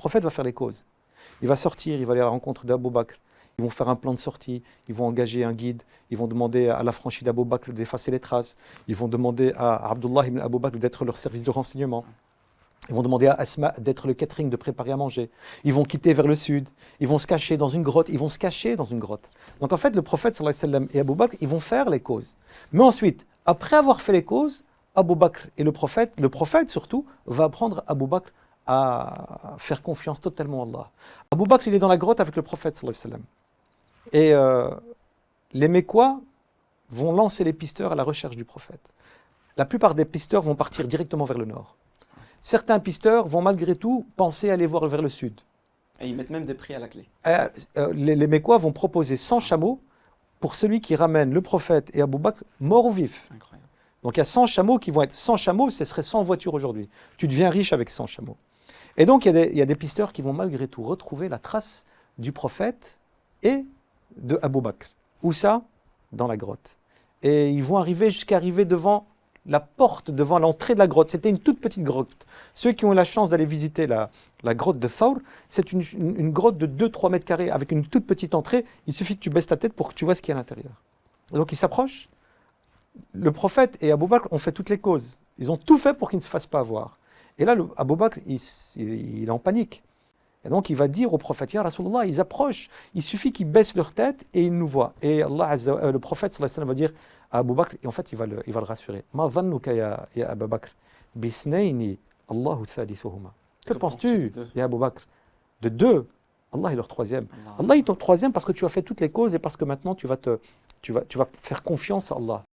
prophète va faire les causes. Il va sortir, il va aller à la rencontre d'Abou Bakr. Ils vont faire un plan de sortie, ils vont engager un guide, ils vont demander à l'affranchi d'Abou Bakr d'effacer les traces, ils vont demander à Abdullah ibn Abou Bakr d'être leur service de renseignement. Ils vont demander à Asma d'être le catering, de préparer à manger. Ils vont quitter vers le sud. Ils vont se cacher dans une grotte. Donc en fait, le prophète sallallahu alayhi wa sallam et Abou Bakr, ils vont faire les causes. Mais ensuite, après avoir fait les causes, Abou Bakr et le prophète surtout, va apprendre Abou Bakr à faire confiance totalement à Allah. Abou Bakr, il est dans la grotte avec le prophète sallallahu alayhi wa sallam. Et les Mécois vont lancer les pisteurs à la recherche du prophète. La plupart des pisteurs vont partir directement vers le nord. Certains pisteurs vont malgré tout penser aller voir vers le sud. Et ils mettent même des prix à la clé. Les Mécois vont proposer 100 chameaux pour celui qui ramène le prophète et Abou Bakr morts ou vifs. Incroyable. Donc il y a 100 chameaux qui vont être 100 chameaux, ce serait 100 voitures aujourd'hui. Tu deviens riche avec 100 chameaux. Et donc il y a des pisteurs qui vont malgré tout retrouver la trace du prophète et de Abou Bakr. Où ça? Dans la grotte. Et ils vont jusqu'à arriver devant la porte, devant l'entrée de la grotte. C'était une toute petite grotte. Ceux qui ont eu la chance d'aller visiter la grotte de Thawr, c'est une grotte de 2-3 mètres carrés avec une toute petite entrée. Il suffit que tu baisses ta tête pour que tu vois ce qu'il y a à l'intérieur. Donc ils s'approchent. Le prophète et Abou Bakr ont fait toutes les causes. Ils ont tout fait pour qu'ils ne se fassent pas avoir. Et là, Abou Bakr, il est en panique. Et donc il va dire au prophète, Ya Rasulallah, ils approchent. Il suffit qu'ils baissent leur tête et ils nous voient. Et le prophète sallallahu alayhi wa sallam va dire à Abou Bakr, et en fait il va le rassurer. Ma dhannuka ya Abou Bakr bisnayni Allahu thalithuhuma. Que penses-tu, ya Abou Bakr? De deux, Allah est leur troisième. Allah est ton troisième parce que tu as fait toutes les causes et parce que maintenant tu vas faire confiance à Allah.